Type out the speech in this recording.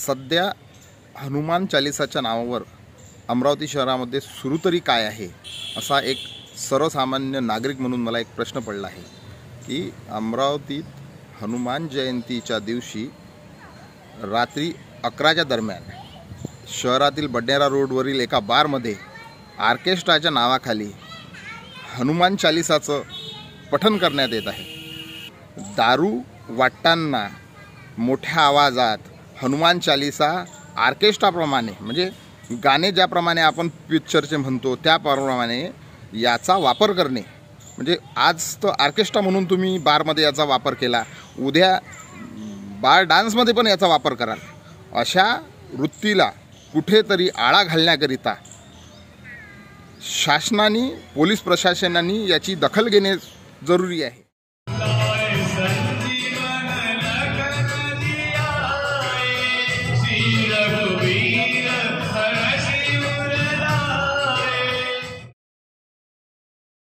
सध्या हनुमान चालिसाच्या नावावर अमरावती शहरामध्ये सुरू तरी काय आहे असा एक सर्वसामान्य नागरिक म्हणून मला एक प्रश्न पडला आहे की अमरावतीत हनुमान जयंतीच्या दिवशी रात्री 11च्या दरम्यान शहरातील बडनेरा रोडवरील एका बारमध्ये ऑर्केस्ट्राच्या नावाखाली हनुमान चालिसाचं पठण करण्यात येत आहे। दारू वाटताना मोठ्या आवाजात हनुमान चालिसा ऑर्केस्ट्राप्रमाणे म्हणजे गाणे ज्याप्रमाणे आपण पिक्चरचे म्हणतो त्याप्रमाणे याचा वापर करणे म्हणजे आज तर ऑर्केस्ट्रा म्हणून तुम्ही बारमध्ये याचा वापर केला, उद्या बार डान्समध्ये पण याचा वापर कराल। अशा वृत्तीला कुठेतरी आळा घालण्याकरिता शासनाने पोलीस प्रशासनाने याची दखल घेणे जरुरी आहे। रघुवीर